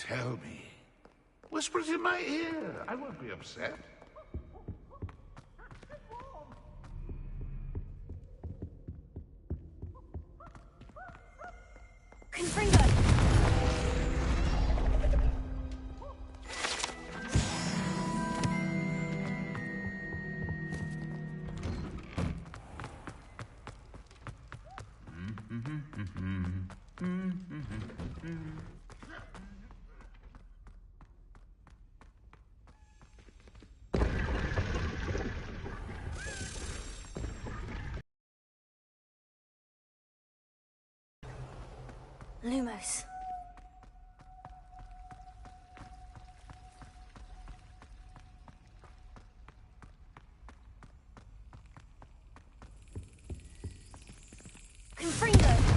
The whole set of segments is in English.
Tell me. Whisper it in my ear. I won't be upset. Confringo! Lumos. Confringo!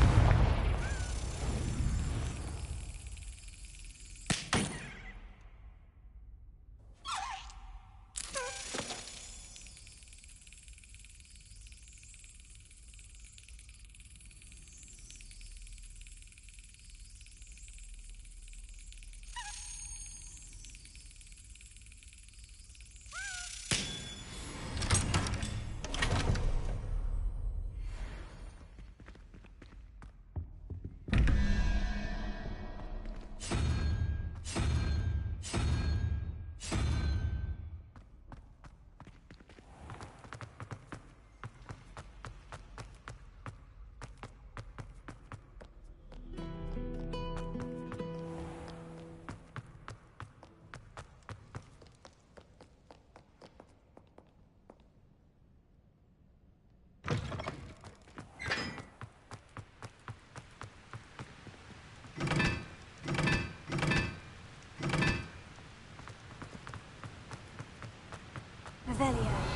Revelio.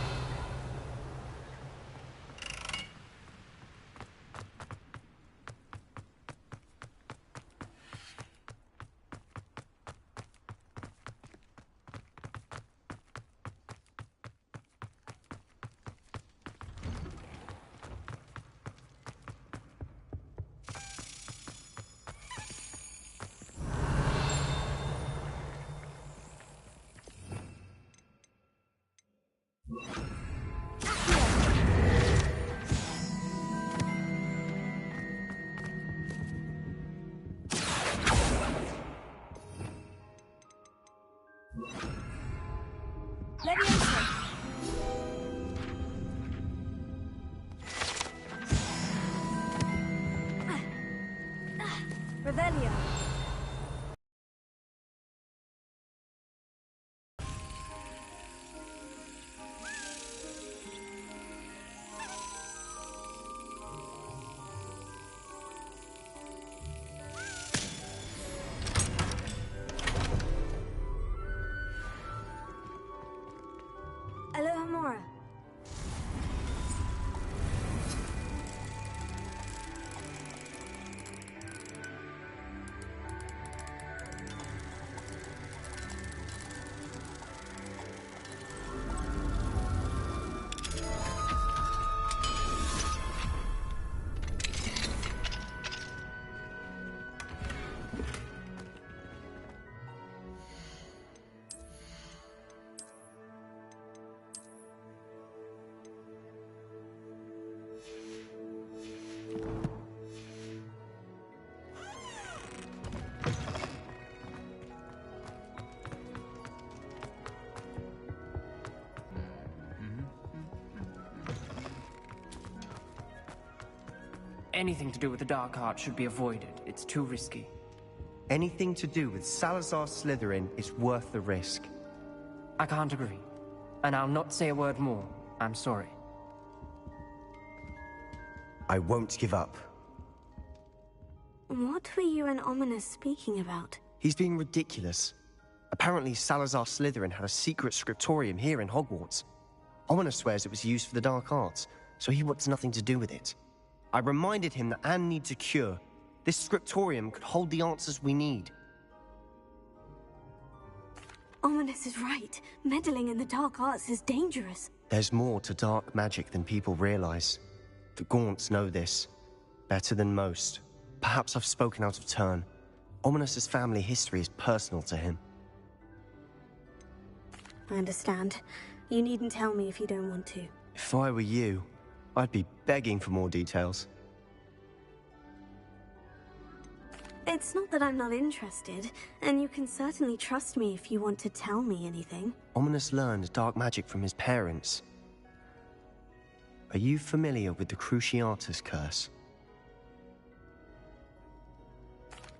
Revelio. Alohomora. Anything to do with the dark art should be avoided. It's too risky. Anything to do with Salazar Slytherin is worth the risk. I can't agree. And I'll not say a word more. I'm sorry. I won't give up. What were you and Ominous speaking about? He's being ridiculous. Apparently Salazar Slytherin had a secret scriptorium here in Hogwarts. Ominous swears it was used for the dark arts, so he wants nothing to do with it. I reminded him that Anne needs a cure. This scriptorium could hold the answers we need. Ominous is right. Meddling in the dark arts is dangerous. There's more to dark magic than people realize. The Gaunts know this better than most. Perhaps I've spoken out of turn. Ominos's family history is personal to him. I understand. You needn't tell me if you don't want to. If I were you, I'd be begging for more details. It's not that I'm not interested, and you can certainly trust me if you want to tell me anything. Ominos learned dark magic from his parents. Are you familiar with the Cruciatus curse?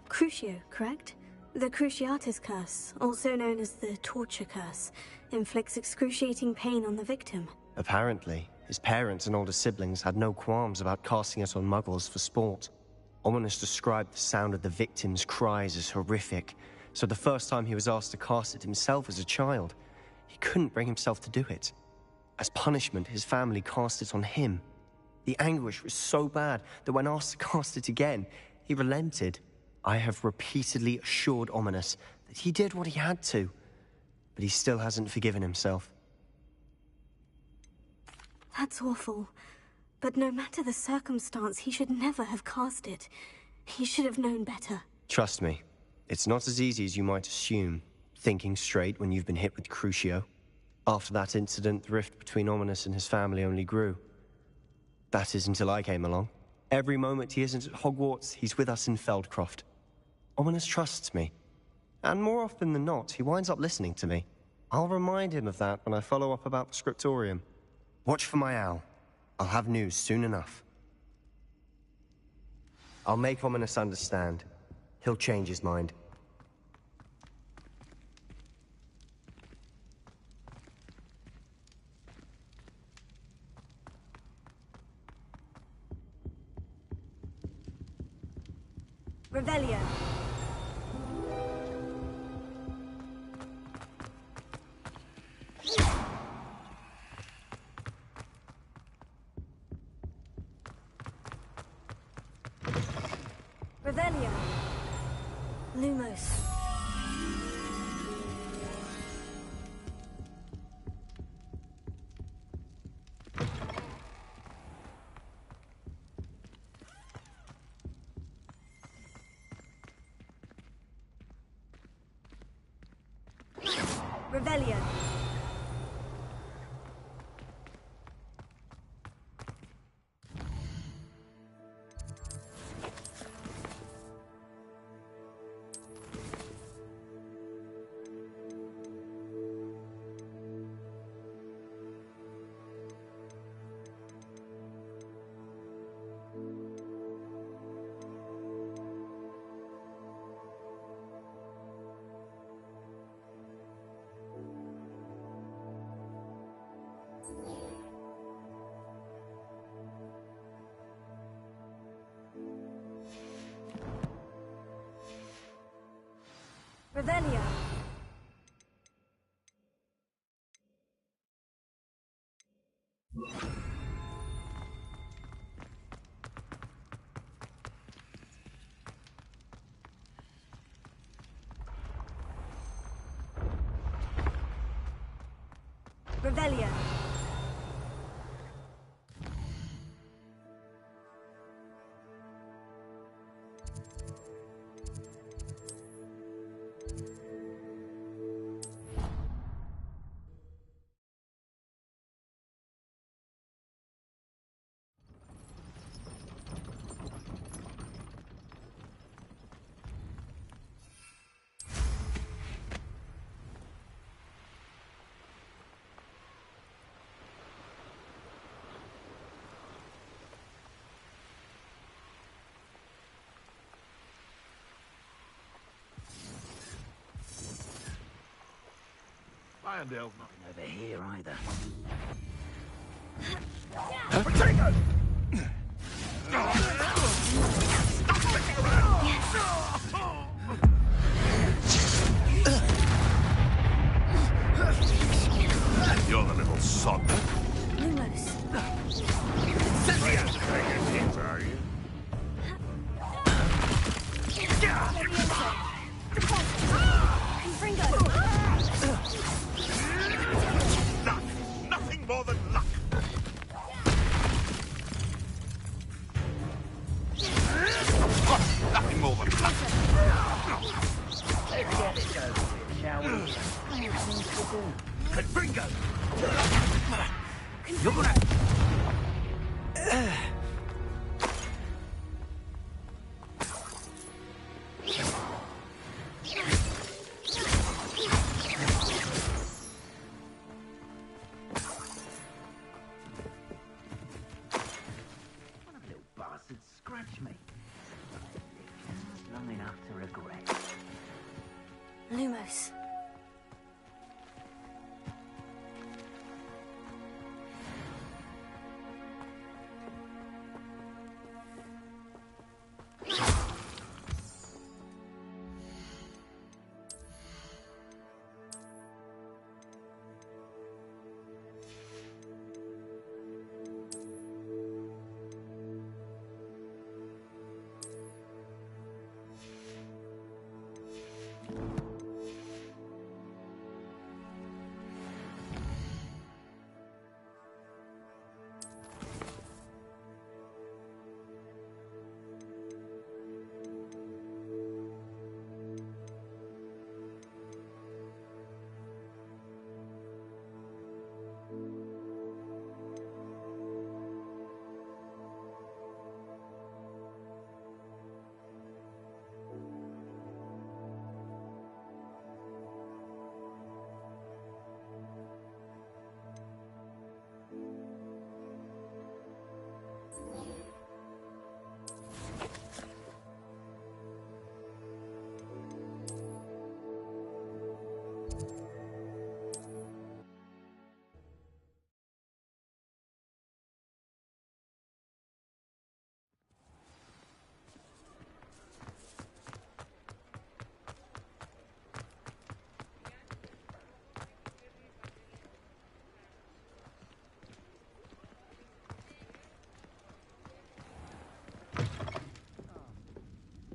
Crucio, correct? The Cruciatus curse, also known as the torture curse, inflicts excruciating pain on the victim. Apparently, his parents and older siblings had no qualms about casting it on muggles for sport. Ominos described the sound of the victim's cries as horrific, so the first time he was asked to cast it himself as a child, he couldn't bring himself to do it. As punishment, his family cast it on him. The anguish was so bad that when asked to cast it again, he relented. I have repeatedly assured Ominos that he did what he had to, but he still hasn't forgiven himself. That's awful. But no matter the circumstance, he should never have cast it. He should have known better. Trust me, it's not as easy as you might assume, thinking straight when you've been hit with Crucio. After that incident, the rift between Ominos and his family only grew. That is until I came along. Every moment he isn't at Hogwarts, he's with us in Feldcroft. Ominos trusts me. And more often than not, he winds up listening to me. I'll remind him of that when I follow up about the scriptorium. Watch for my owl. I'll have news soon enough. I'll make Ominos understand. He'll change his mind. Revelio. Revelio. Lumos. Revelio. Revelio. Revelio. Irondale's not Over here either. Potato! You're the little sod. Lumos. Are you? Nothing more than luck. Nothing more than luck. regret. Lumos.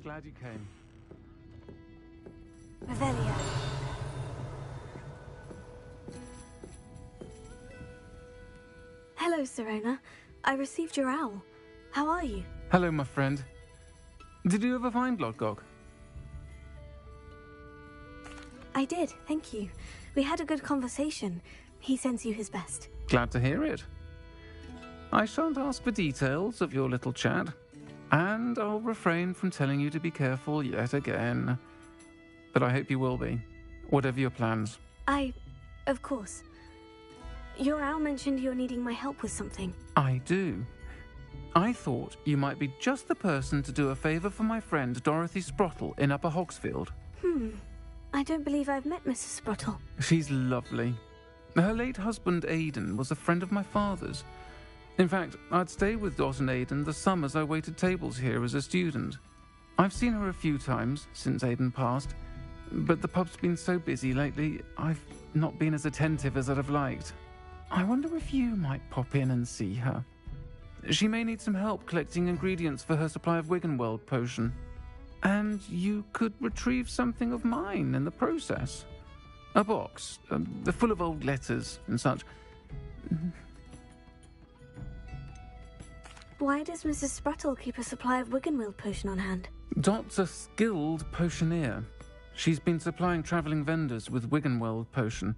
Glad you came. Revelio. Hello, Serona. I received your owl. How are you? Hello, my friend. Did you ever find Lodgok? I did, thank you. We had a good conversation. He sends you his best. Glad to hear it. I shan't ask for details of your little chat, and I'll refrain from telling you to be careful yet again. But I hope you will be, whatever your plans. Of course. Your owl mentioned you're needing my help with something. I do. I thought you might be just the person to do a favour for my friend Dorothy Sprottle in Upper Hogsfield. I don't believe I've met Mrs. Sprottle. She's lovely. Her late husband Aidan was a friend of my father's. In fact, I'd stay with Dot and Aidan the summers I waited tables here as a student. I've seen her a few times since Aidan passed, but the pub's been so busy lately, I've not been as attentive as I'd have liked. I wonder if you might pop in and see her. She may need some help collecting ingredients for her supply of Wiggenweld potion. And you could retrieve something of mine in the process. A box, full of old letters and such. Why does Mrs. Sprottle keep a supply of Wiggenweld potion on hand? Dot's a skilled potioneer. She's been supplying travelling vendors with Wiggenweld potion.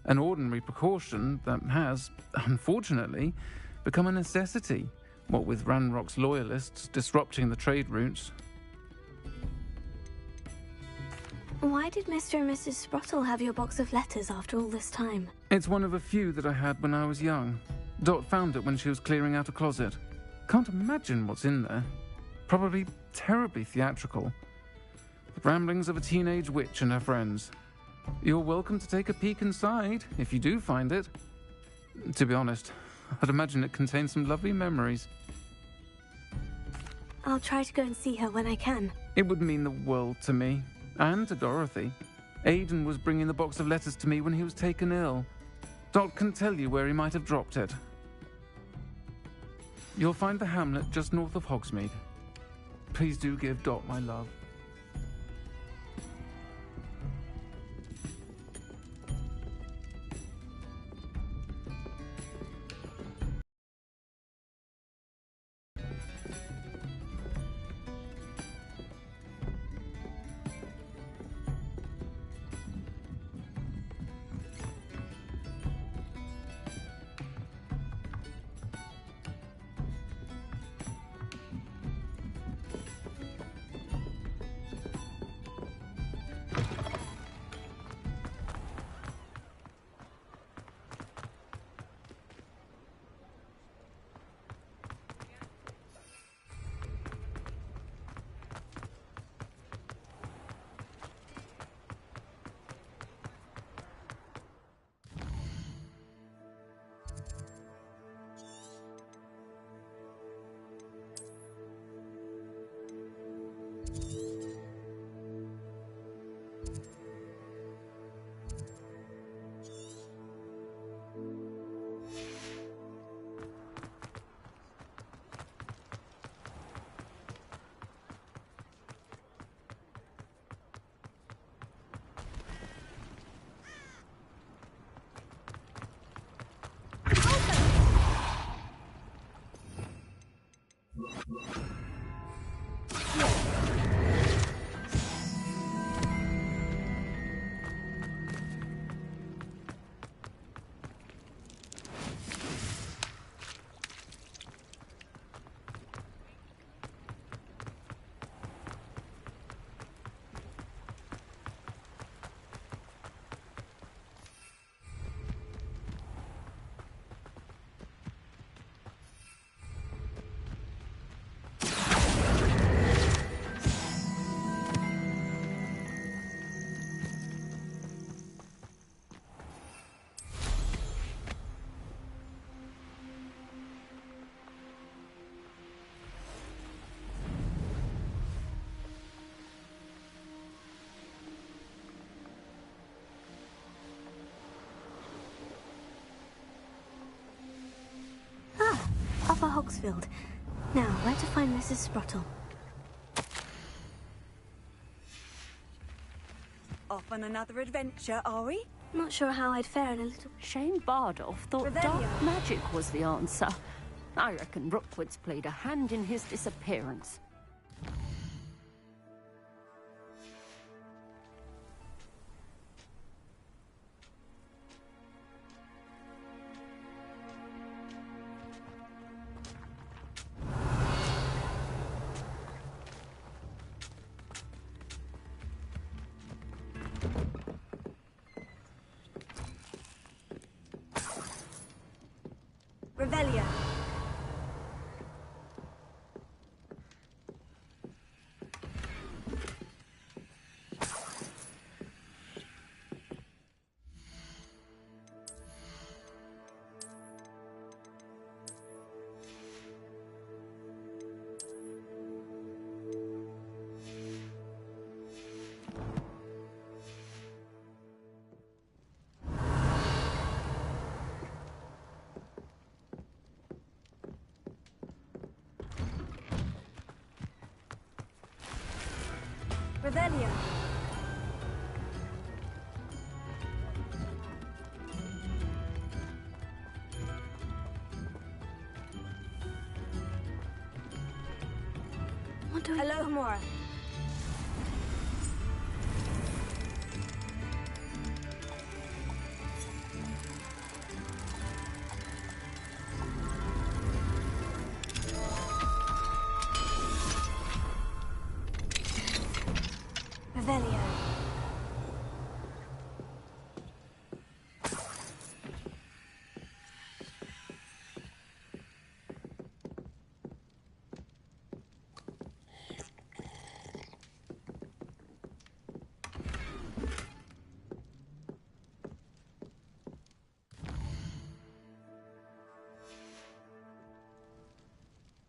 An ordinary precaution that has, unfortunately, become a necessity, what with Ranrock's loyalists disrupting the trade routes. Why did Mr. and Mrs. Sprottle have your box of letters after all this time? It's one of a few that I had when I was young. Dot found it when she was clearing out a closet. Can't imagine what's in there. Probably terribly theatrical. The ramblings of a teenage witch and her friends. You're welcome to take a peek inside, if you do find it. To be honest, I'd imagine it contains some lovely memories. I'll try to go and see her when I can. It would mean the world to me, and to Dorothy. Aidan was bringing the box of letters to me when he was taken ill. Dot can tell you where he might have dropped it. You'll find the hamlet just north of Hogsmeade. Please do give Dot my love. for Hogsfield. Now, where to find Mrs. Sprottle? Off on another adventure, are we? Not sure how I'd fare in a little... Shane Bardolph thought Revelio. dark magic was the answer. I reckon Rookwood's played a hand in his disappearance. Revelio. Revelio. What do we... Hello, Mora. Revelio.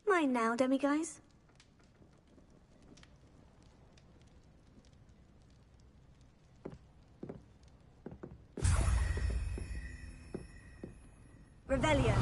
Mine now, demiguise. Revelio.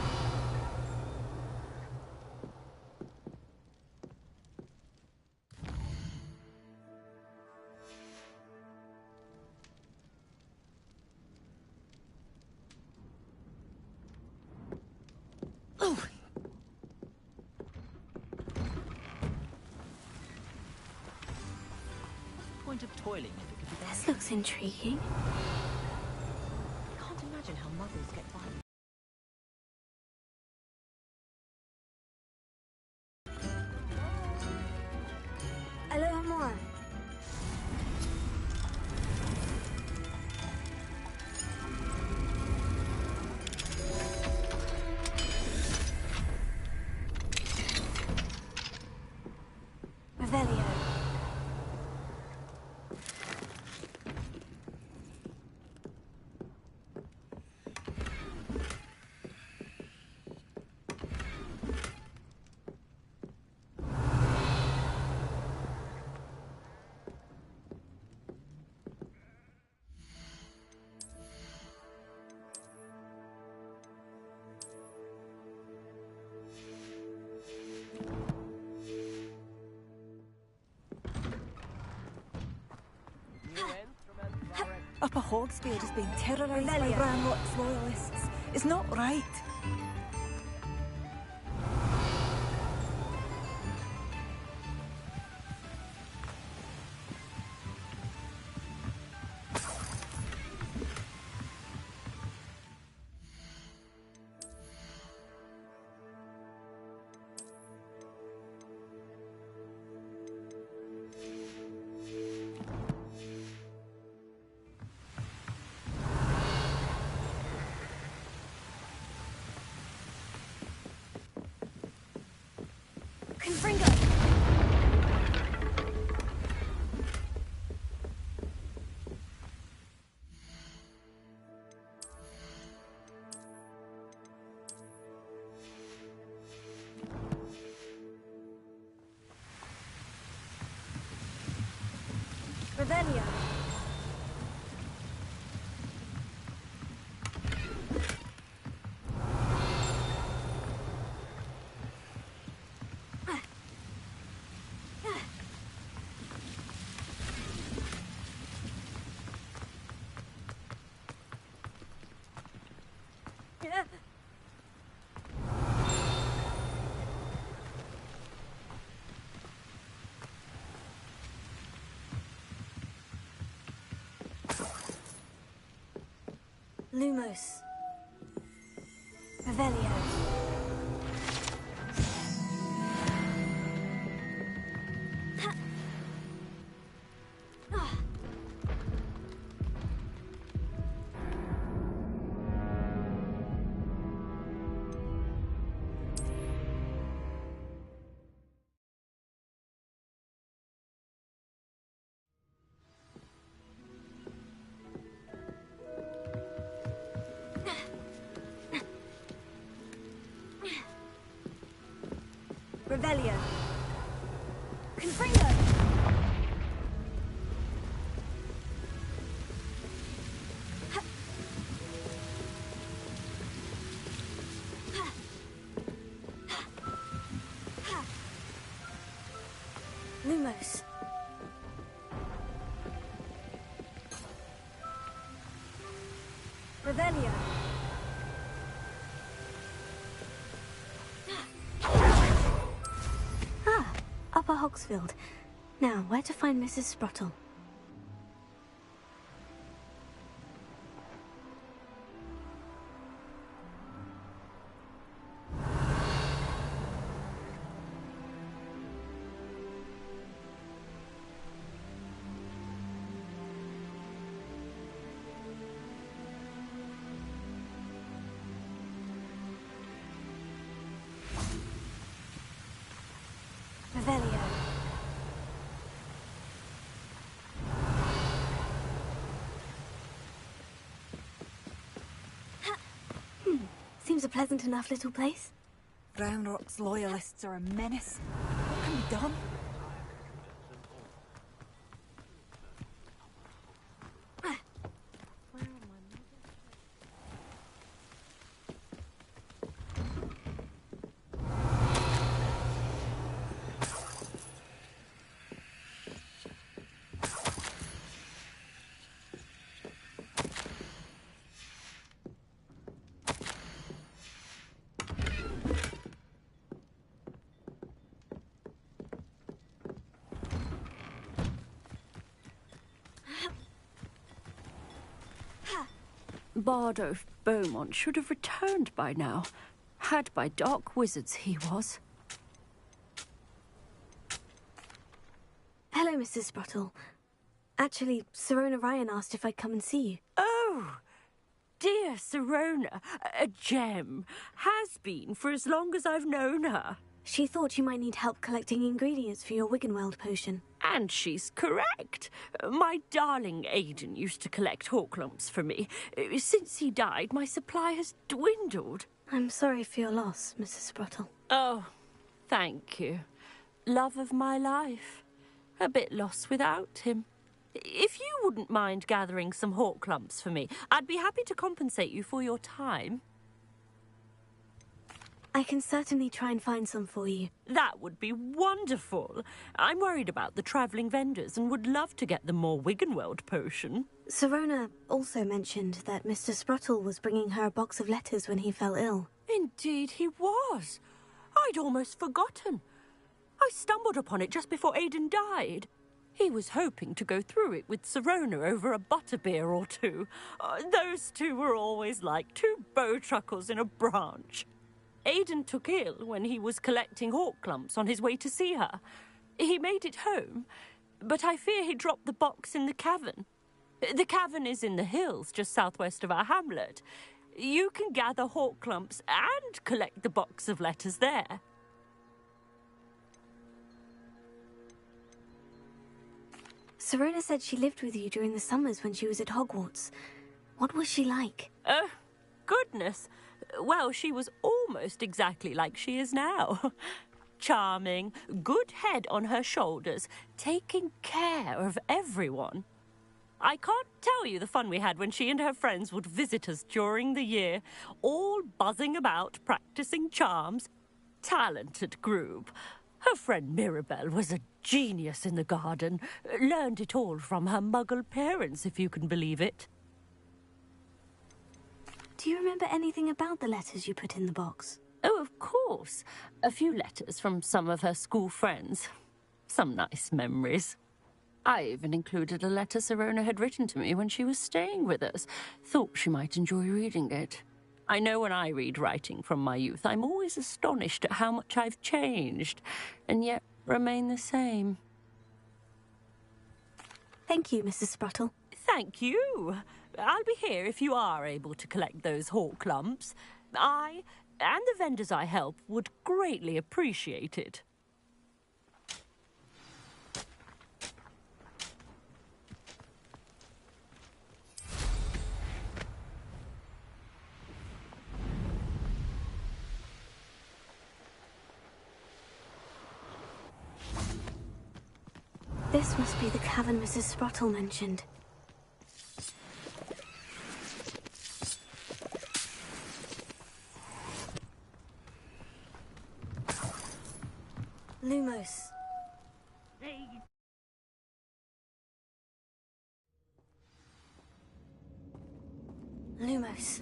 Point of toiling if it could be done. This looks intriguing. I can't imagine how mothers get by. Hello, Mora. Revelio. Upper Hogsfield is being terrorised by Revelio. Branlock's loyalists. It's not right. Confringo. Revelio. Lumos. Revelio. Revelio. Confringo. Lumos. Revelio. Upper Hogsfield. Now, where to find Mrs. Sprottle? Revelio. Seems a pleasant enough little place. Brown Rock's loyalists are a menace. What can be done? Bardolph Beaumont should have returned by now. Had by dark wizards he was. Hello, Mrs. Sprottle. Actually, Sirona Ryan asked if I'd come and see you. Oh, dear Sirona, a gem. Has been for as long as I've known her. She thought you might need help collecting ingredients for your Wiggenweld potion. And she's correct. My darling Aidan used to collect hawk lumps for me. Since he died, my supply has dwindled. I'm sorry for your loss, Mrs. Sprottle. Oh, thank you. Love of my life. A bit lost without him. If you wouldn't mind gathering some hawk lumps for me, I'd be happy to compensate you for your time. I can certainly try and find some for you. That would be wonderful. I'm worried about the travelling vendors and would love to get them more Wiggenweld potion. Sirona also mentioned that Mr. Sprottle was bringing her a box of letters when he fell ill. Indeed he was. I'd almost forgotten. I stumbled upon it just before Aidan died. He was hoping to go through it with Sirona over a butterbeer or two. Those two were always like two bowtruckles in a branch. Aidan took ill when he was collecting hawk lumps on his way to see her. He made it home, but I fear he dropped the box in the cavern. The cavern is in the hills just southwest of our hamlet. You can gather hawk lumps and collect the box of letters there. Sirona said she lived with you during the summers when she was at Hogwarts. What was she like? Oh, goodness. Well, she was almost exactly like she is now. Charming, good head on her shoulders, taking care of everyone. I can't tell you the fun we had when she and her friends would visit us during the year, all buzzing about, practicing charms. Talented group. Her friend Mirabelle was a genius in the garden. Learned it all from her muggle parents, if you can believe it. Do you remember anything about the letters you put in the box? Oh, of course. A few letters from some of her school friends. Some nice memories. I even included a letter Sirona had written to me when she was staying with us. Thought she might enjoy reading it. I know when I read writing from my youth, I'm always astonished at how much I've changed, and yet remain the same. Thank you, Mrs. Spruttle. Thank you. I'll be here if you are able to collect those hawk lumps. I, and the vendors I help, would greatly appreciate it. This must be the cavern Mrs. Spruttle mentioned. Lumos. Lumos.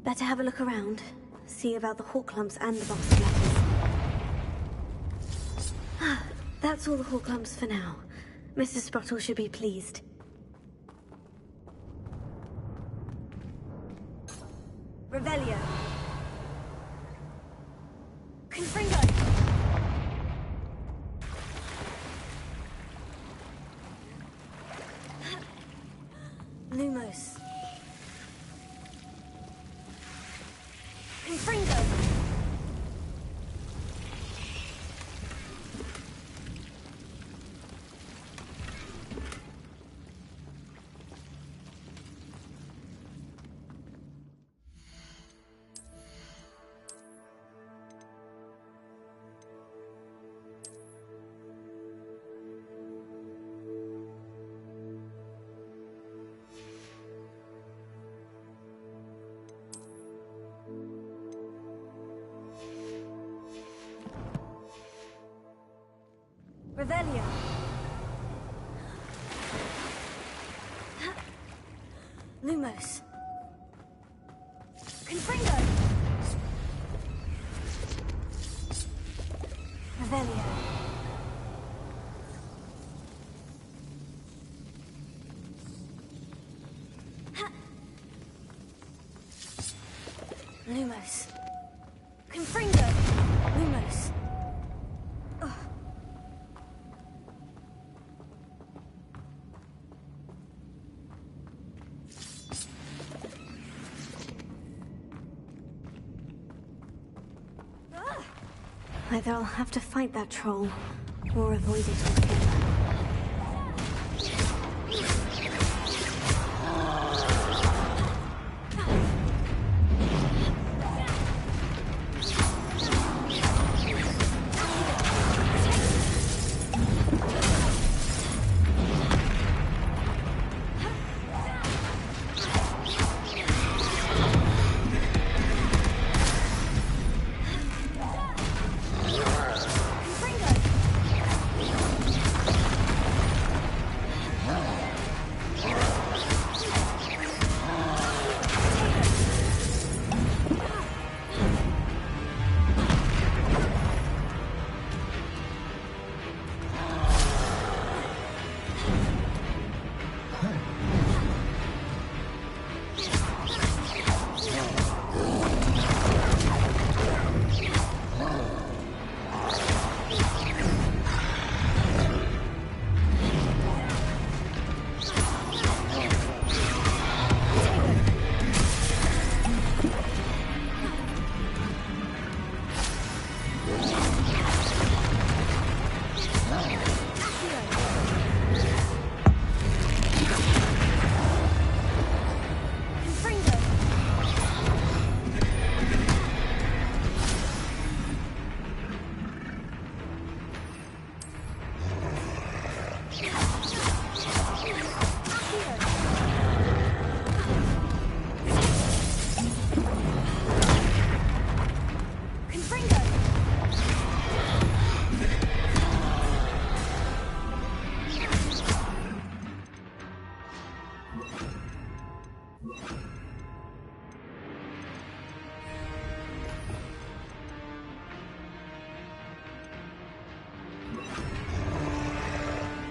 Better have a look around. See about the hawk lumps and the box of letters. Ah, that's all the hawk lumps for now. Mrs. Spruttle should be pleased. Revelio. Confringo. Lumos. Confringo. Revelio. Lumos. Confringo. Revelio. Lumos. Confringo. Lumos. Either I'll have to fight that troll, or avoid it altogether.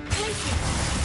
Places.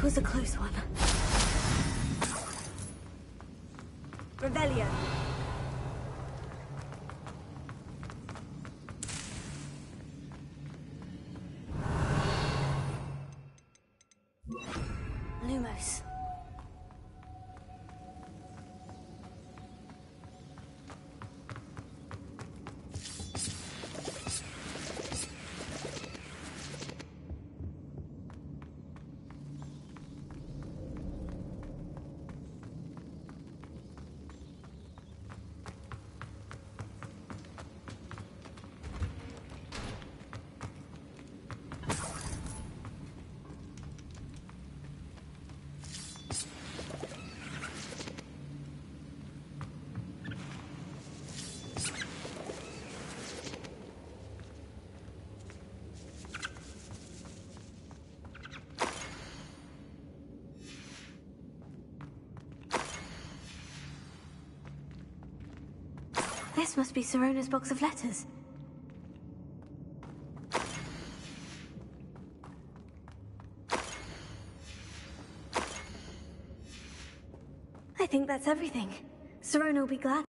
That was a close one. Revelio. Lumos. This must be Sirona's box of letters. I think that's everything. Sirona will be glad.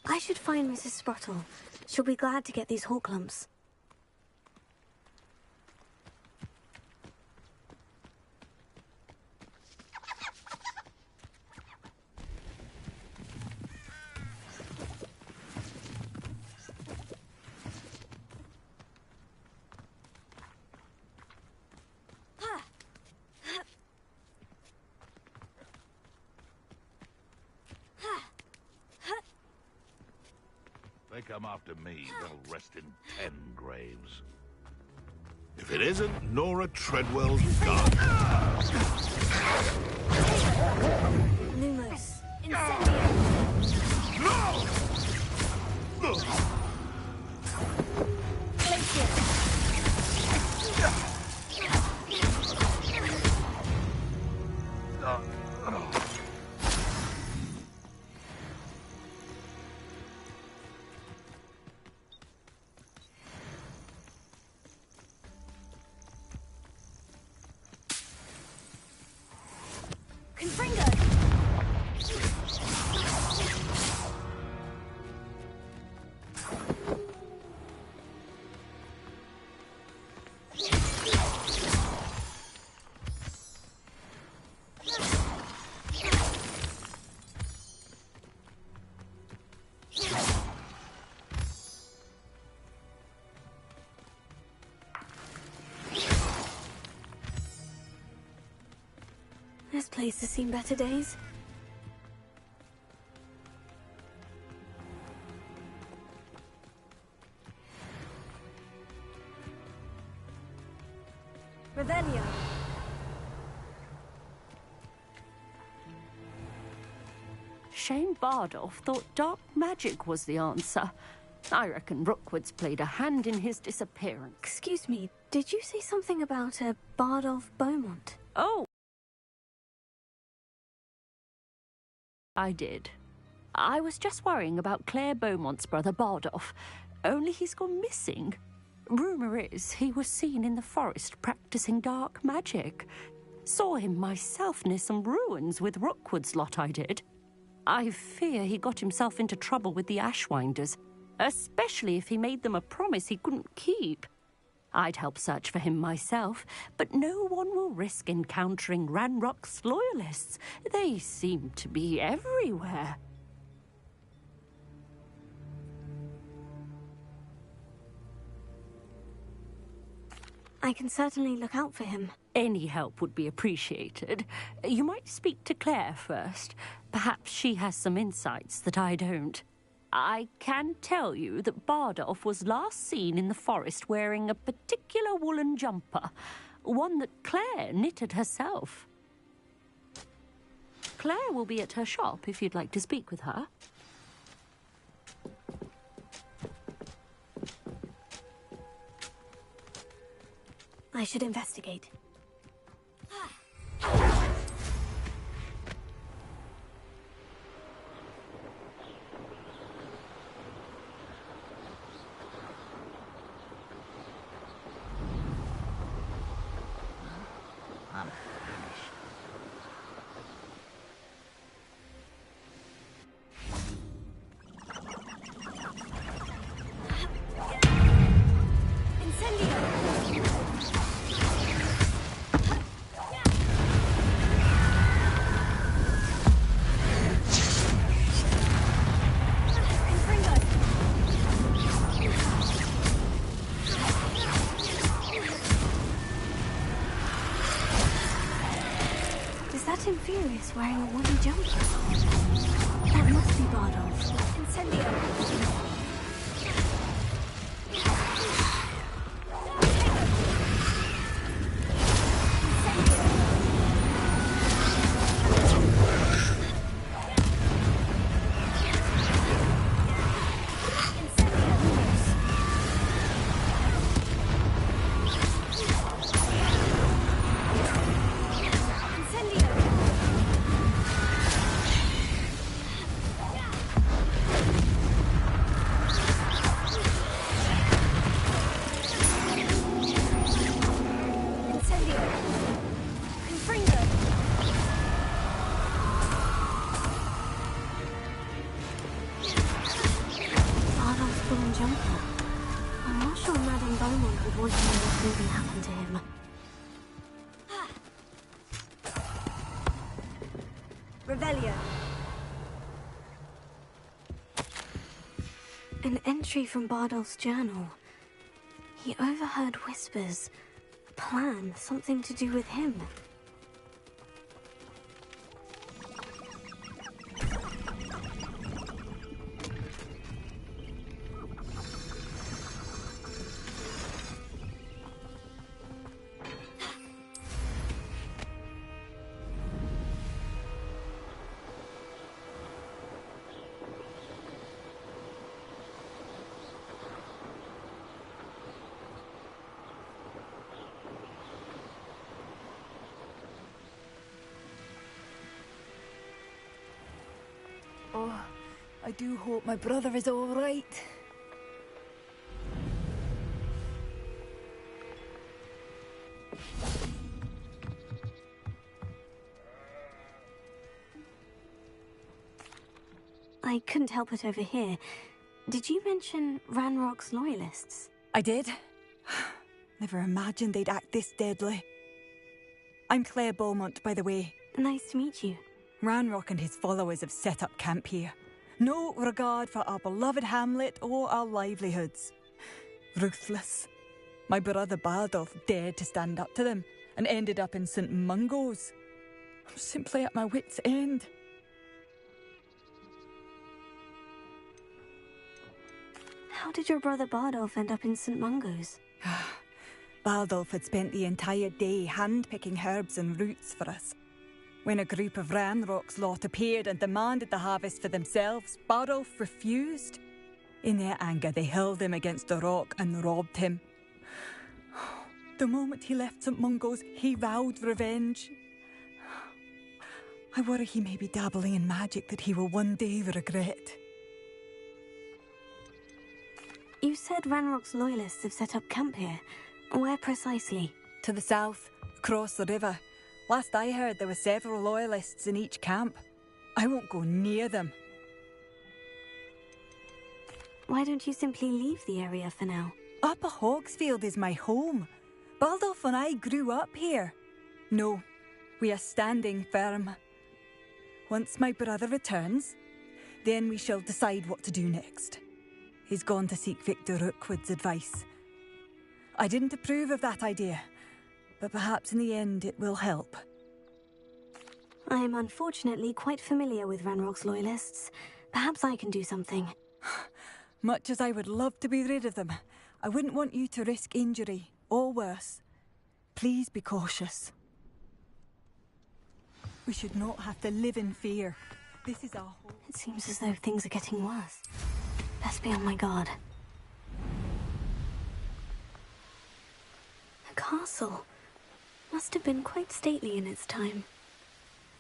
I should find Mrs. Sprottle. She'll be glad to get these hawk lumps. They come after me, they'll rest in 10 graves. If it isn't Nora Treadwell's gun. Lumos. This place has seen better days. Revelio. Shane Bardolph thought dark magic was the answer. I reckon Rookwood's played a hand in his disappearance. Excuse me, did you say something about a Bardolph Beaumont? Oh. I did. I was just worrying about Claire Beaumont's brother Bardolph, only he's gone missing. Rumour is he was seen in the forest practicing dark magic. Saw him myself near some ruins with Rookwood's lot I did. I fear he got himself into trouble with the Ashwinders, especially if he made them a promise he couldn't keep. I'd help search for him myself, but no one will risk encountering Ranrock's loyalists. They seem to be everywhere. I can certainly look out for him. Any help would be appreciated. You might speak to Claire first. Perhaps she has some insights that I don't. I can tell you that Bardolph was last seen in the forest wearing a particular woolen jumper, one that Claire knitted herself. Claire will be at her shop if you'd like to speak with her. I should investigate. wearing a woolly jumper. That must be Bardolph. Incendio. Revelio. An entry from Bardolph's journal. He overheard whispers. A plan, something to do with him. Oh, I do hope my brother is all right. I couldn't help but overhear. Did you mention Ranrock's loyalists? I did. Never imagined they'd act this deadly. I'm Claire Beaumont, by the way. Nice to meet you. Ranrock and his followers have set up camp here. No regard for our beloved hamlet or our livelihoods. Ruthless. My brother Bardolph dared to stand up to them and ended up in St. Mungo's. I'm simply at my wit's end. How did your brother Bardolph end up in St. Mungo's? Bardolph had spent the entire day hand-picking herbs and roots for us. When a group of Ranrock's lot appeared and demanded the harvest for themselves, Bardolph refused. In their anger, they hurled him against a rock and robbed him. The moment he left St. Mungo's, he vowed revenge. I worry he may be dabbling in magic that he will one day regret. You said Ranrock's loyalists have set up camp here. Where precisely? To the south, across the river. Last I heard, there were several loyalists in each camp. I won't go near them. Why don't you simply leave the area for now? Upper Hogsfield is my home. Bardolph and I grew up here. No, we are standing firm. Once my brother returns, then we shall decide what to do next. He's gone to seek Victor Rookwood's advice. I didn't approve of that idea, but perhaps in the end it will help. I am unfortunately quite familiar with Ranrock's loyalists. Perhaps I can do something. Much as I would love to be rid of them, I wouldn't want you to risk injury, or worse. Please be cautious. We should not have to live in fear. This is our home. It seems as though things are getting worse. Best be on my guard. A castle. Must have been quite stately in its time.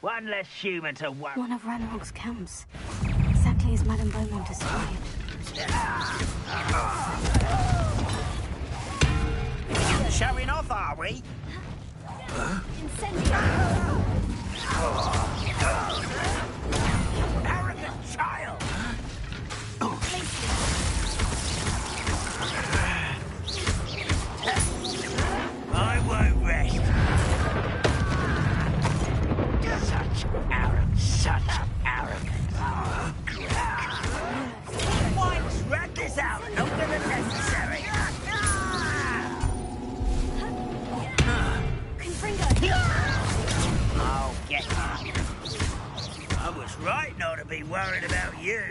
One less human to worry. One of Ranrock's camps. Exactly as Madame Beaumont described. Showing off, are we? Incendio. Arrogant child! I won't rest. Such arrogance. Once rat this out, longer than necessary. Confringo. I'll get you. right not to be worried about you.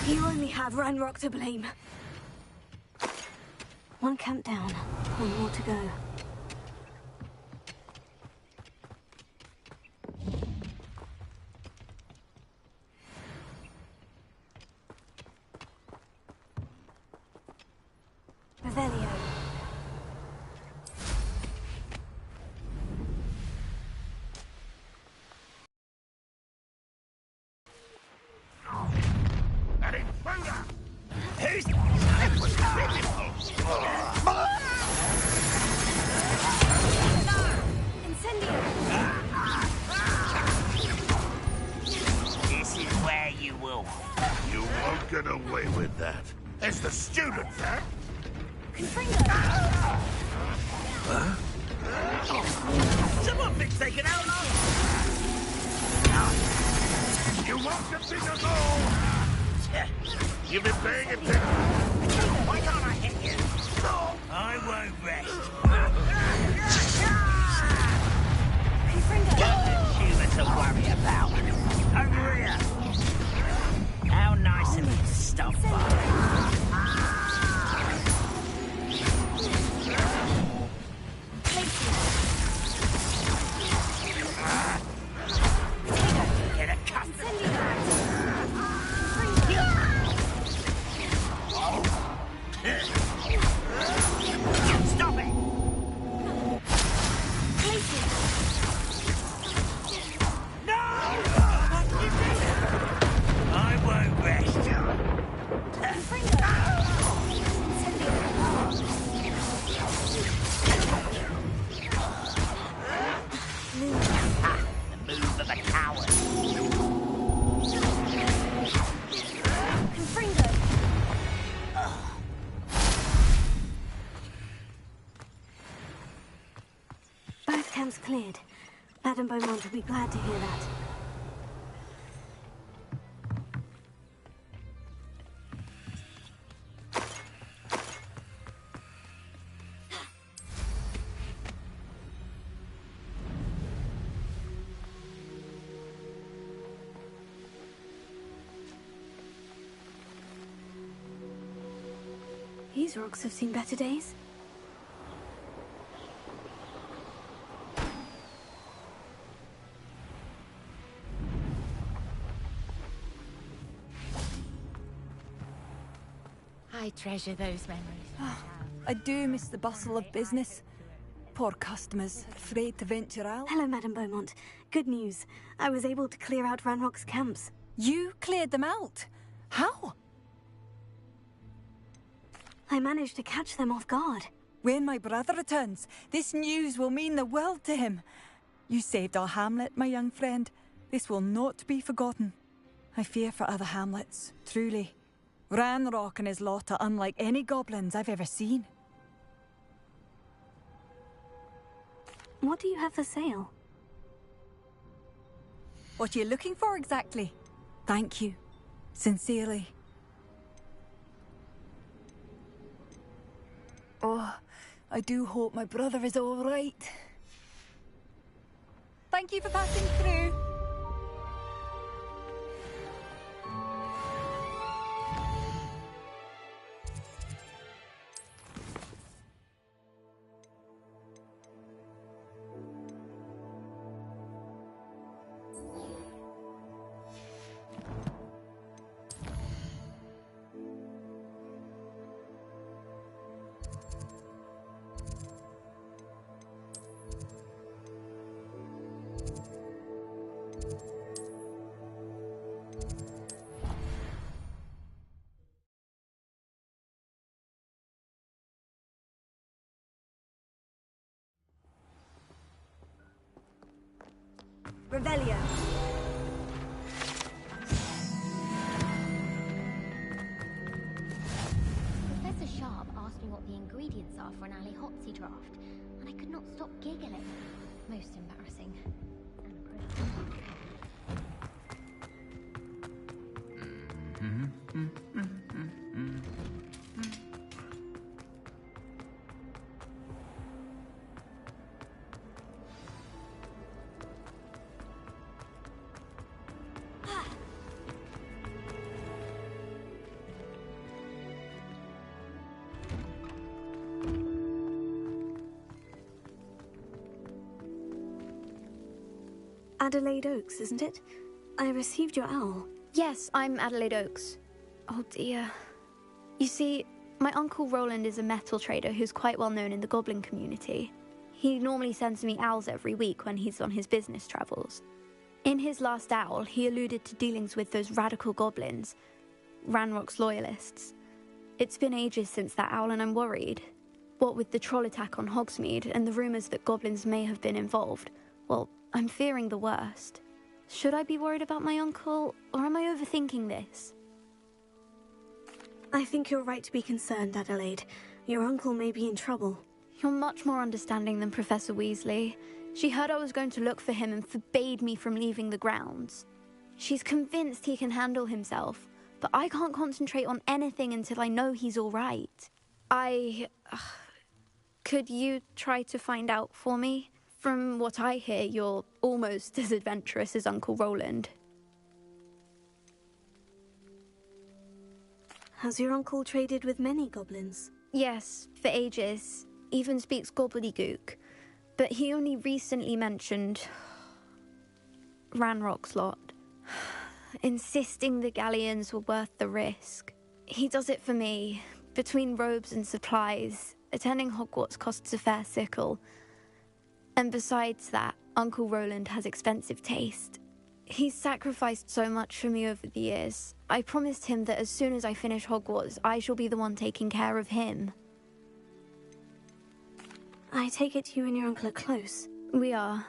You only have Ranrock to blame. One camp down, one more to go. Revelio. An intruder! Who's... This is where you will. You won't get away with that. It's the students, huh? Someone been taken out last... You won't defeat us all! You've been paying attention. Why can't I hit you? I won't rest. Just a tumour to worry about. Over here. How nice of you to stop by. Get a Stop it! No! I won't rest. The move of a coward. Both camps cleared. Madame Beaumont will be glad to hear that. These rocks have seen better days. I treasure those memories. I do miss the bustle of business. Poor customers, afraid to venture out. Hello, Madame Beaumont. Good news. I was able to clear out Ranrock's camps. You cleared them out? How? I managed to catch them off guard. When my brother returns, this news will mean the world to him. You saved our hamlet, my young friend. This will not be forgotten. I fear for other hamlets, truly. Ranrock and his lot are unlike any goblins I've ever seen. What do you have for sale? What are you looking for exactly? Thank you. Sincerely. Oh, I do hope my brother is all right. Thank you for passing through. Revelio. Professor Sharp asked me what the ingredients are for an alley-hopsy draft, and I could not stop giggling. Most embarrassing. Adelaide Oaks, isn't it? I received your owl. Yes, I'm Adelaide Oaks. Oh dear. You see, my Uncle Roland is a metal trader who's quite well known in the goblin community. He normally sends me owls every week when he's on his business travels. In his last owl, he alluded to dealings with those radical goblins, Ranrock's loyalists. It's been ages since that owl and I'm worried. What with the troll attack on Hogsmeade and the rumours that goblins may have been involved, well, I'm fearing the worst. Should I be worried about my uncle, or am I overthinking this? I think you're right to be concerned, Adelaide. Your uncle may be in trouble. You're much more understanding than Professor Weasley. She heard I was going to look for him and forbade me from leaving the grounds. She's convinced he can handle himself, but I can't concentrate on anything until I know he's all right. Could you try to find out for me? From what I hear, you're almost as adventurous as Uncle Roland. Has your uncle traded with many goblins? Yes, for ages. Even speaks gobbledygook. But he only recently mentioned Ranrock's lot, insisting the galleons were worth the risk. He does it for me. Between robes and supplies, attending Hogwarts costs a fair sickle. And besides that, Uncle Roland has expensive taste. He's sacrificed so much for me over the years. I promised him that as soon as I finish Hogwarts, I shall be the one taking care of him. I take it you and your uncle are close. We are.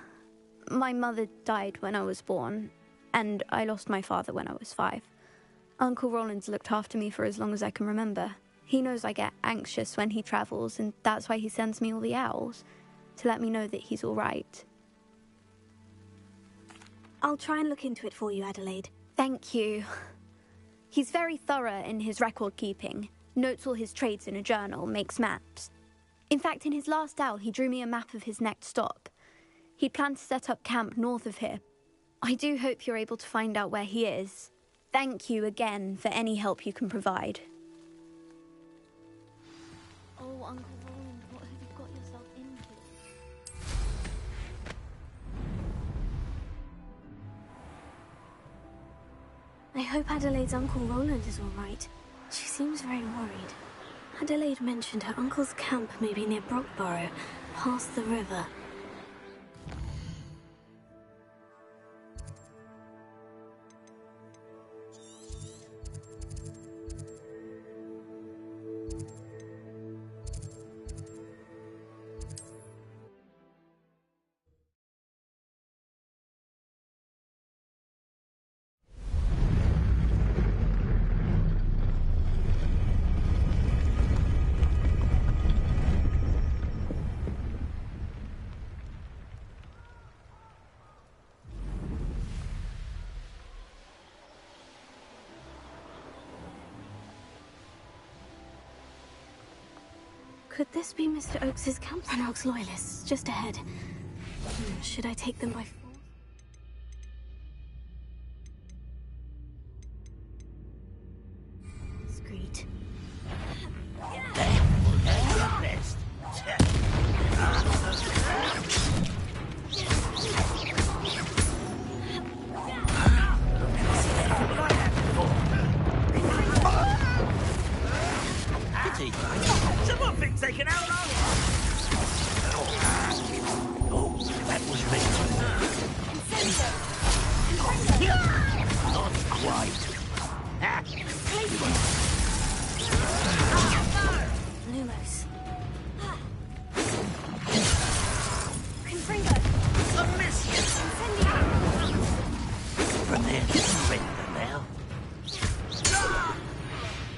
My mother died when I was born, and I lost my father when I was 5. Uncle Roland's looked after me for as long as I can remember. He knows I get anxious when he travels, and that's why he sends me all the owls, to let me know that he's all right. I'll try and look into it for you, Adelaide. Thank you. He's very thorough in his record keeping, notes all his trades in a journal, makes maps. In fact, in his last owl, he drew me a map of his next stop. He'd planned to set up camp north of here. I do hope you're able to find out where he is. Thank you again for any help you can provide. Oh, Uncle Roland, what have you got yourself into? I hope Adelaide's Uncle Roland is all right. She seems very worried. Adelaide mentioned her uncle's camp may be near Brockborough, past the river. Could this be Mr. Oakes's camp? Ranrock's loyalists, just ahead. Should I take them by force? Discreet. Best. Someone thinks they can outrun us. Oh, that was me. Not quite. Lumos. Confringo. A miss. Prepare to surrender now.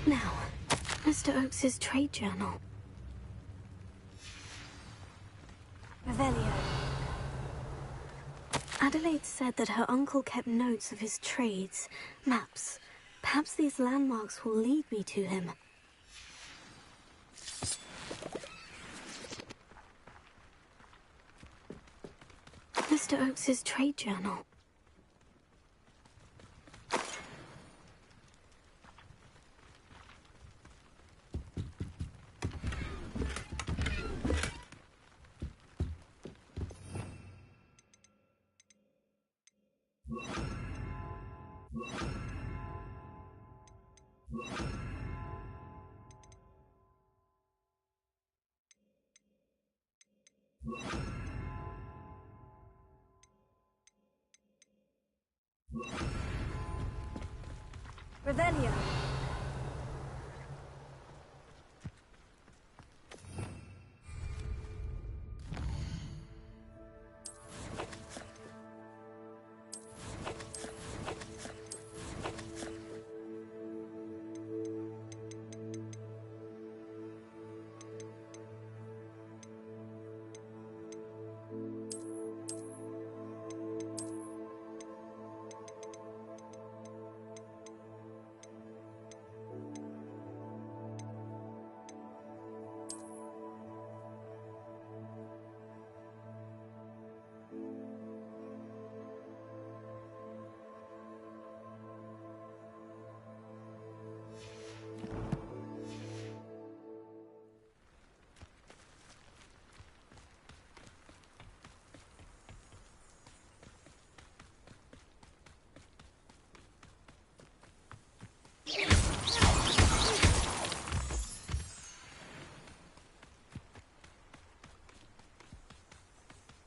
Now, Mr. Oakes's trade journal. Revelio. Adelaide said that her uncle kept notes of his trades, maps. Perhaps these landmarks will lead me to him. Mr. Oakes's trade journal. Revelio.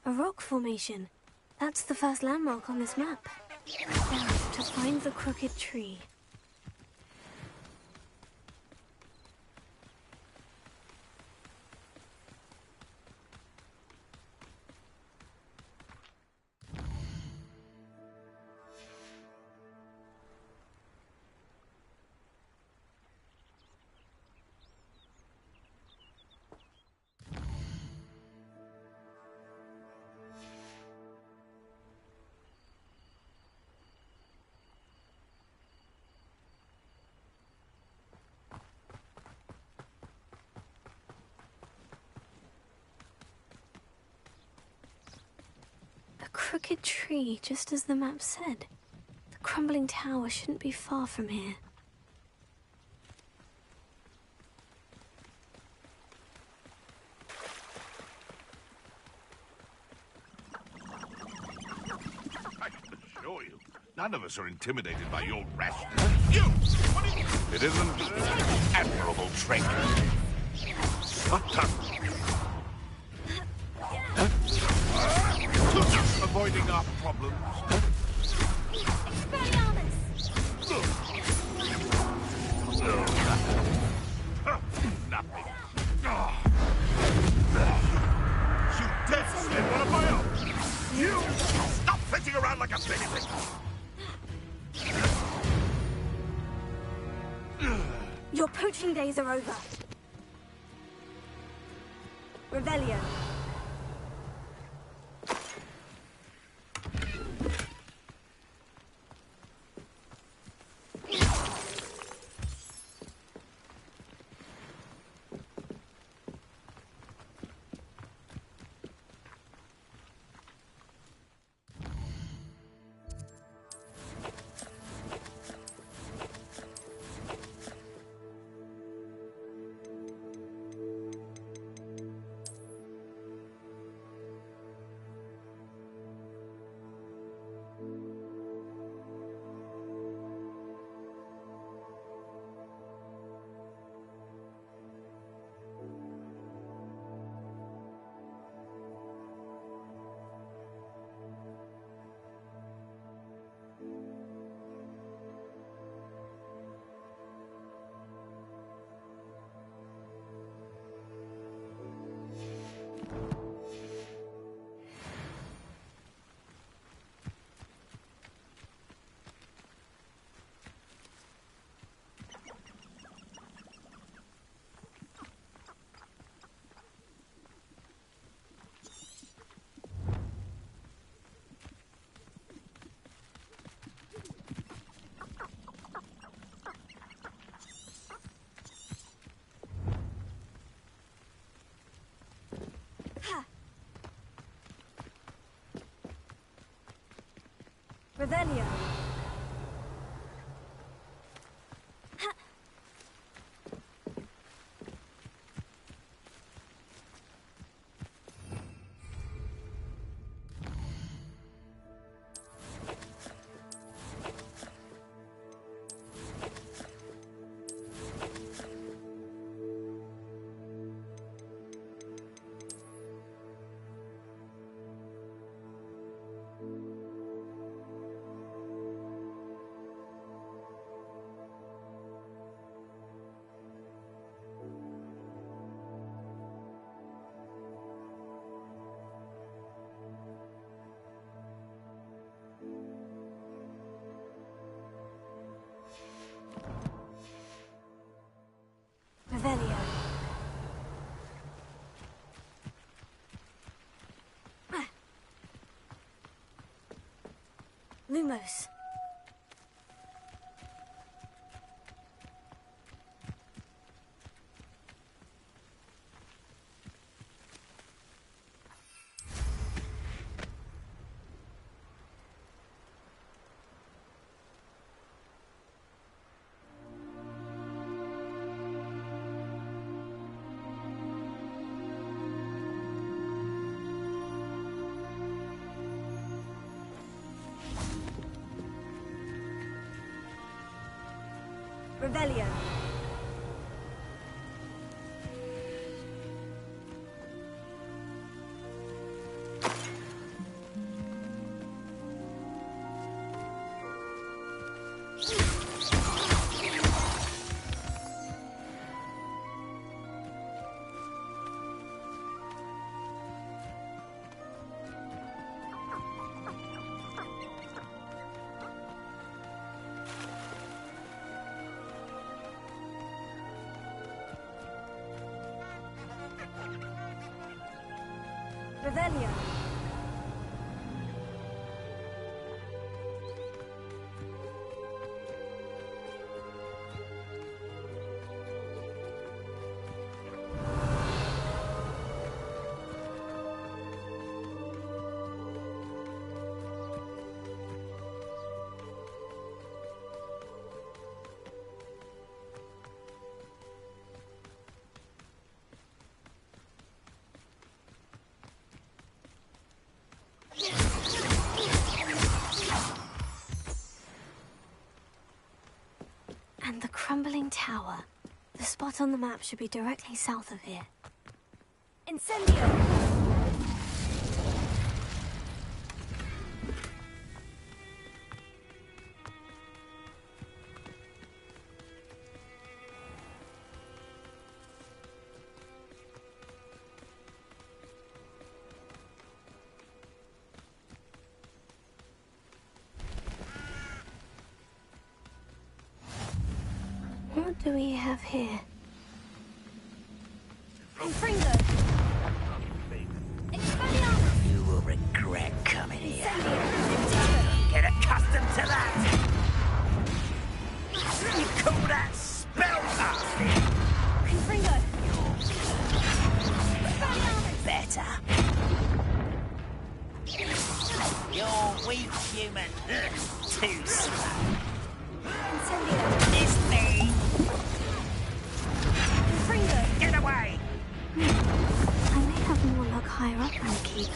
A rock formation. That's the first landmark on this map. Now, to find the crooked tree. A crooked tree, just as the map said. The crumbling tower shouldn't be far from here. I can assure you, none of us are intimidated by your rashness. You! What is it? It isn't an admirable trait. Avoiding our problems. Nothing. You dare slay one of my own! You! Stop flitting around like a baby! Your poaching days are over. Revelio. Revelio. Revelio. Lumos. Revelio. Revelio. And the crumbling tower. The spot on the map should be directly south of here. Incendio! What do we have here? Confringo! You will regret coming here. Get accustomed to that! You call that spellcasting? Confringo! Better. You're weak, human. Too slow. It's me! Confringo! Get away! I may have more luck higher up in the keep.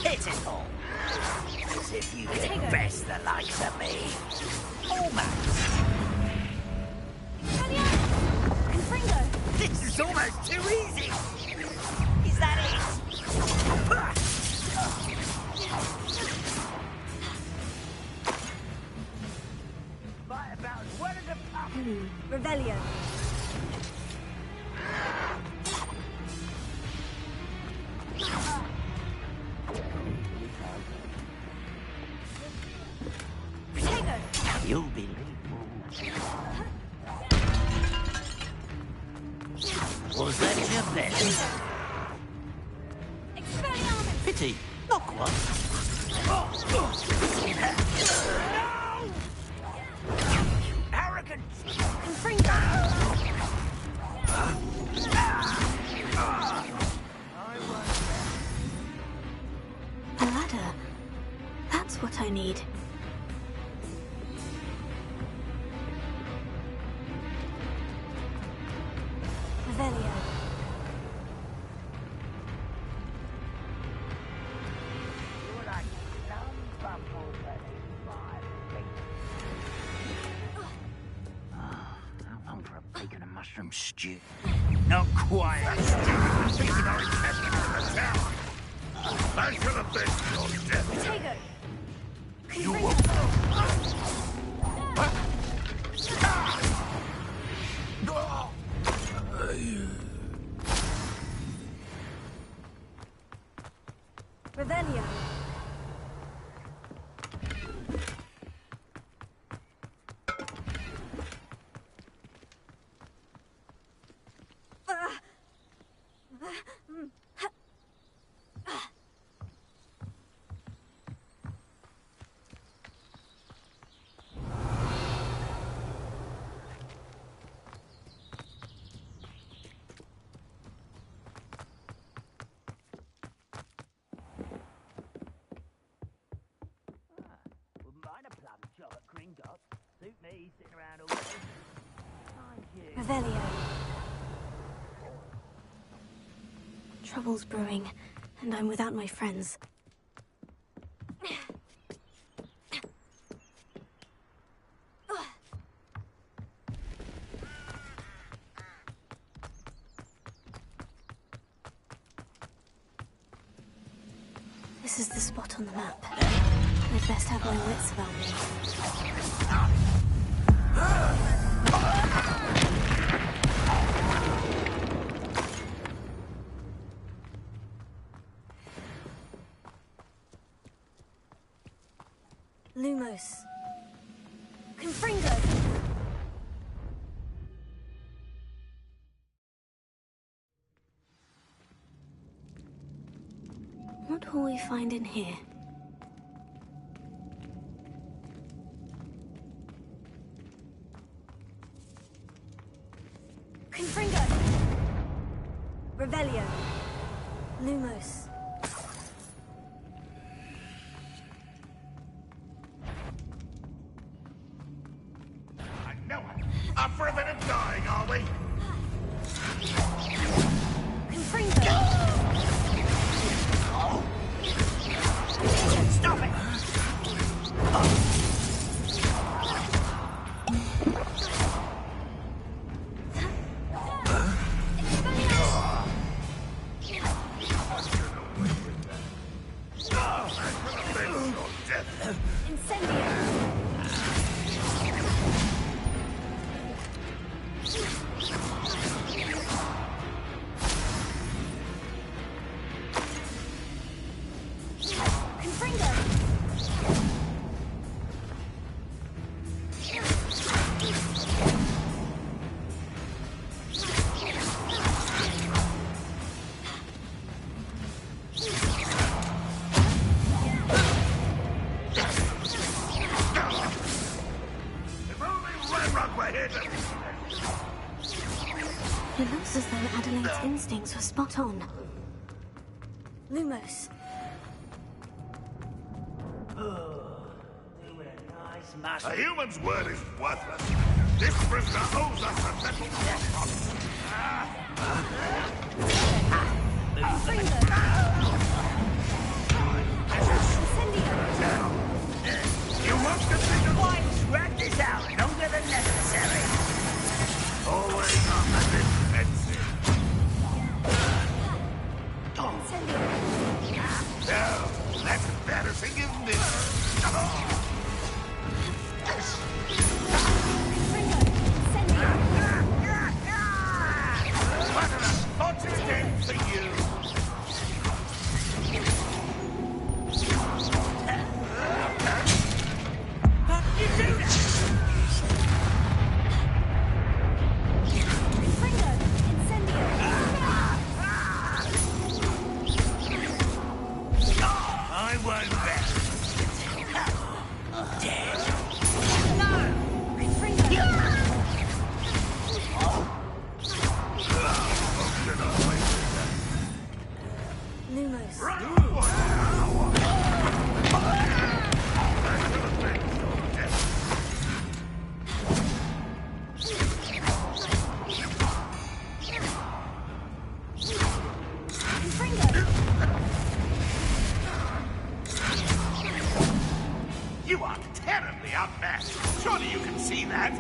Pitiful. As if you could best the likes of me. Almost. Confringo! This is almost too easy. Is that it? Right about one of the pup. Revelio. You'll be. Was that your best? Pity, not quite. Arrogant! A ladder. That's what I need. from stew. Not quite. Back to the bed, your death. Tego! You won't know. Revelio! Revelio. Trouble's brewing, and I'm without my friends. This is the spot on the map. I'd best have my wits about me. Lumos. Confringo! What will we find in here? Confringo! Revelio. Lumos. Up for a bit of dying, are we? Confringo! Stop it! It looks as though Adelaide's instincts were spot on. Lumos. A human's word is worthless. This prisoner owes us a metal block. You won't continue. Why drag this out longer than necessary? Always on the defensive. No, that's embarrassing, isn't it? What an unfortunate end for you. You are terribly outmatched. Surely you can see that.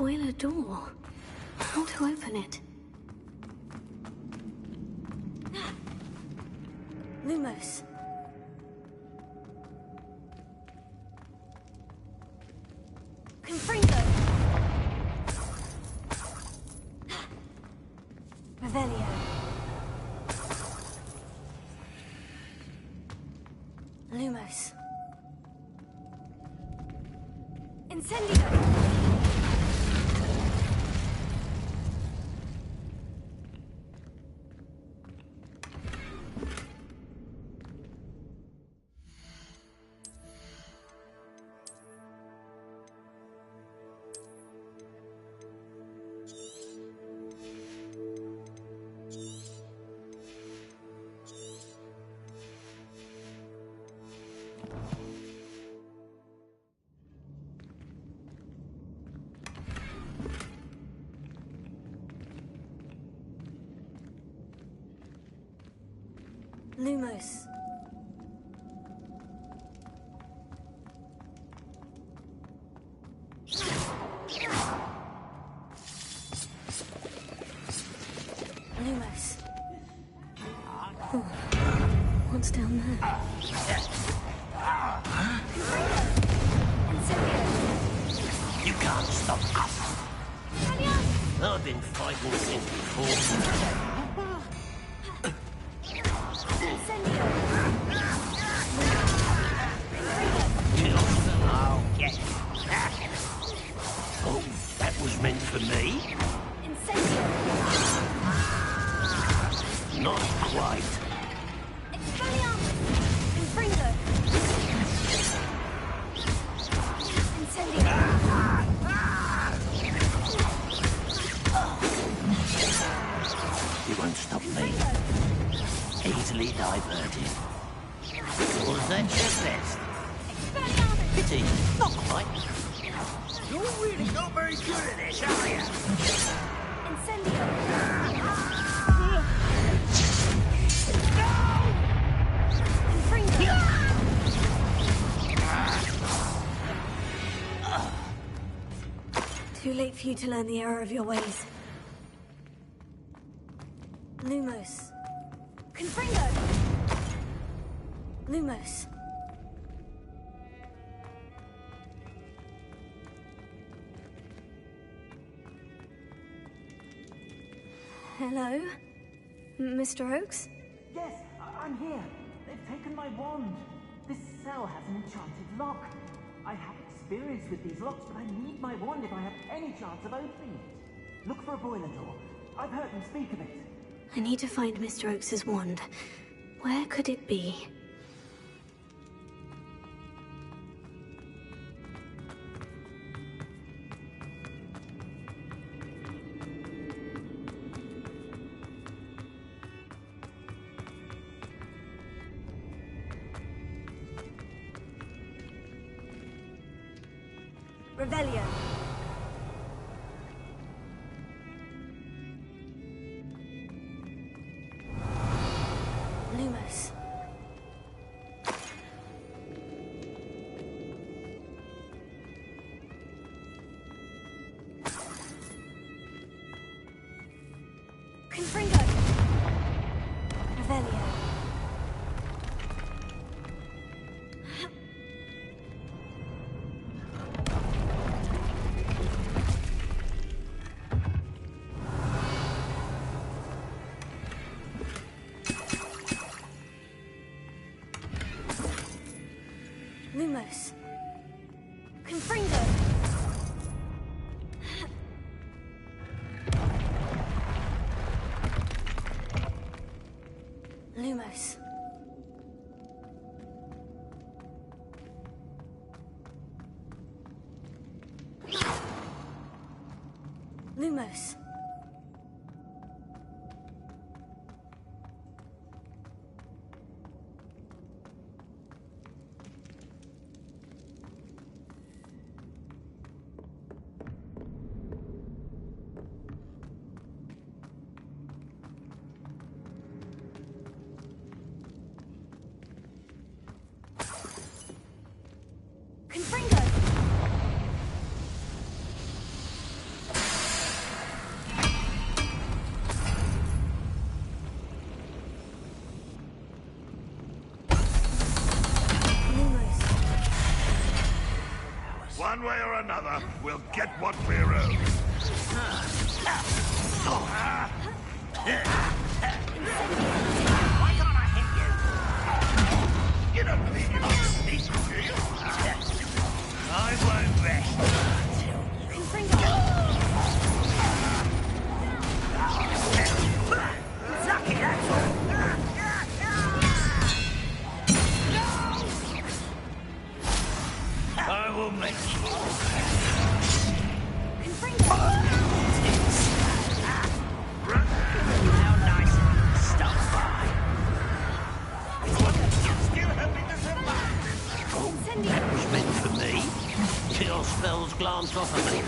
boiler door. How to open it? Lumos. Confringo. Revelio. Lumos. Incendio. Lumos. Lumos. Oh, what's down there? You can't stop us. I've been fighting since before. Oh, that was meant for me. Not quite. You won't stop me. Easily diverted. Was that your best? Pity, not quite. You're really not very good at this, are you? Too late for you to learn the error of your ways. Lumos. Confringo! Lumos. Hello? Mr. Oakes? Yes, I'm here. They've taken my wand. This cell has an enchanted lock. I have experience with these locks, but I need my wand if I have any chance of opening it. Look for a boiler door. I've heard them speak of it. I need to find Mr. Oakes's wand. Where could it be? Revelio. Lumos. Confringo. Revelio. Lumos. Confringo. Lumos. Lumos. Confringo. One way or another, we'll get what we're owed. Why can't I hit you? You don't believe you must sneak, do you? I won't rest Lucky, that's all. I will make you. How nice of you to stop by. Still hoping to survive. Oh, that was meant for me. Your spells glanced off of me.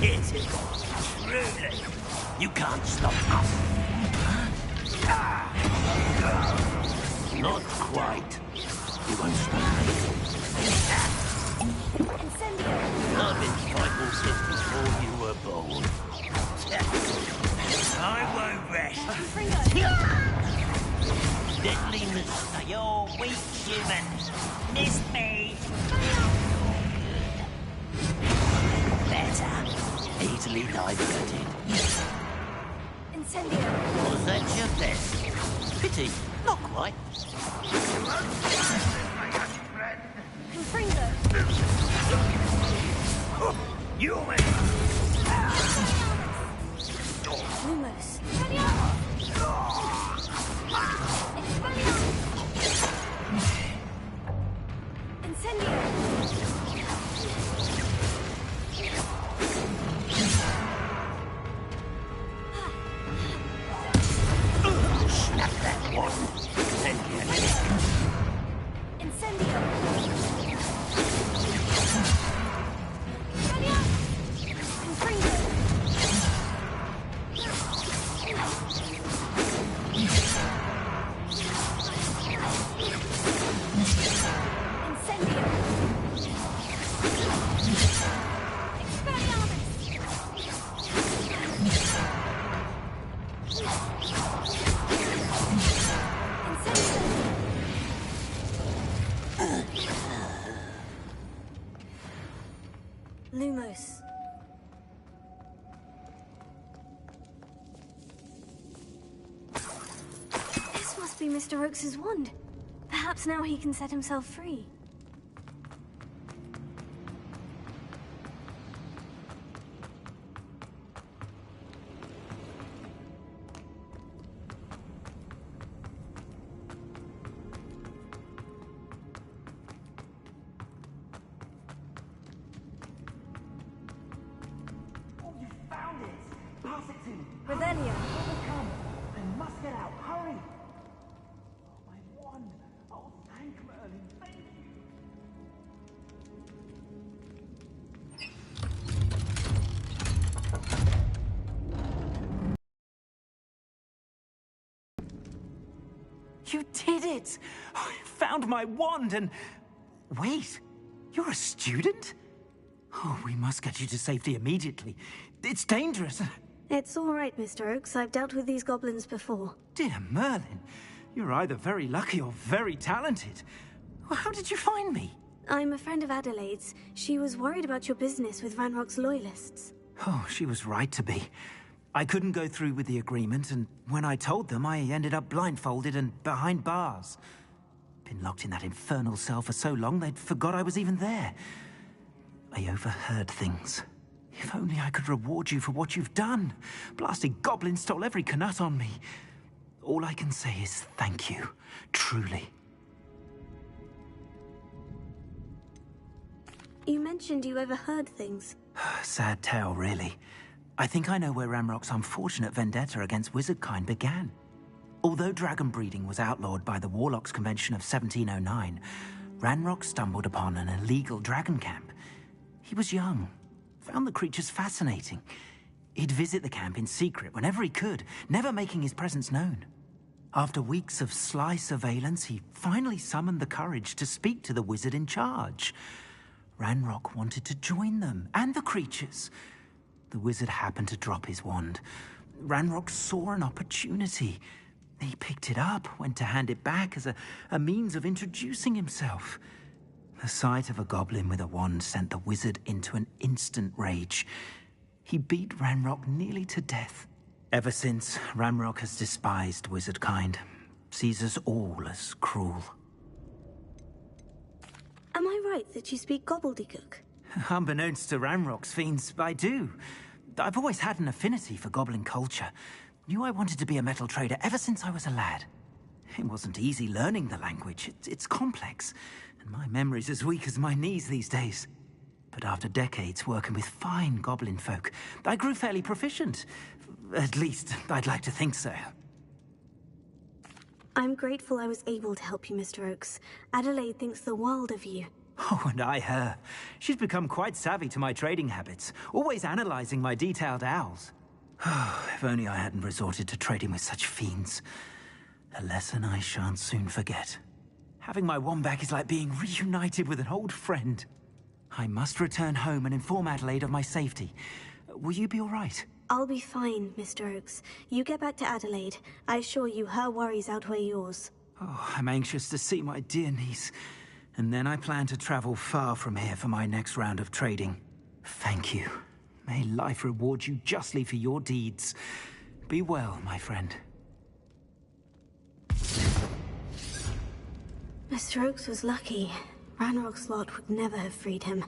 Hit it. Truly. You can't stop us. Not quite. You won't stop me. I've been fighting since before you were born. I won't rest. Deadly mister, you're weak human. Miss me. Better. Easily diverted. Was that your best? Pity. Not quite. You win. Lumos. Snap that one. Send you a neck. Lumos. This must be Mr. Oakes's wand. Perhaps now he can set himself free. Revelio. Come. I must get out. Hurry. Oh, my wand. Oh, thank Merlin. Thank you. You did it! I found my wand and... Wait, you're a student? Oh, we must get you to safety immediately. It's dangerous. It's all right, Mr. Oakes. I've dealt with these goblins before. Dear Merlin, you're either very lucky or very talented. Well, how did you find me? I'm a friend of Adelaide's. She was worried about your business with Ranrock's loyalists. Oh, she was right to be. I couldn't go through with the agreement, and when I told them, I ended up blindfolded and behind bars. Been locked in that infernal cell for so long, they'd forgot I was even there. I overheard things. If only I could reward you for what you've done. Blasted goblin stole every canut on me. All I can say is thank you, truly. You mentioned you overheard things. Sad tale, really. I think I know where Ranrock's unfortunate vendetta against wizardkind began. Although dragon breeding was outlawed by the Warlocks Convention of 1709, Ranrock stumbled upon an illegal dragon camp. He was young, found the creatures fascinating. He'd visit the camp in secret whenever he could, never making his presence known. After weeks of sly surveillance, he finally summoned the courage to speak to the wizard in charge. Ranrock wanted to join them, and the creatures. The wizard happened to drop his wand. Ranrock saw an opportunity. He picked it up, went to hand it back as a means of introducing himself. The sight of a goblin with a wand sent the wizard into an instant rage. He beat Ranrock nearly to death. Ever since, Ranrock has despised wizard kind, sees us all as cruel. Am I right that you speak gobbledygook? Unbeknownst to Ranrock's fiends, I do. I've always had an affinity for goblin culture. Knew I wanted to be a metal trader ever since I was a lad. It wasn't easy learning the language. It's complex, and my memory's as weak as my knees these days. But after decades working with fine goblin folk, I grew fairly proficient. At least, I'd like to think so. I'm grateful I was able to help you, Mr. Oakes. Adelaide thinks the world of you. Oh, and I her. She's become quite savvy to my trading habits, always analyzing my detailed owls. If only I hadn't resorted to trading with such fiends. A lesson I shan't soon forget. Having my wand back is like being reunited with an old friend. I must return home and inform Adelaide of my safety. Will you be all right? I'll be fine, Mr. Oakes. You get back to Adelaide. I assure you her worries outweigh yours. Oh, I'm anxious to see my dear niece. And then I plan to travel far from here for my next round of trading. Thank you. May life reward you justly for your deeds. Be well, my friend. Mr. Oakes was lucky. Ranrock's lot would never have freed him.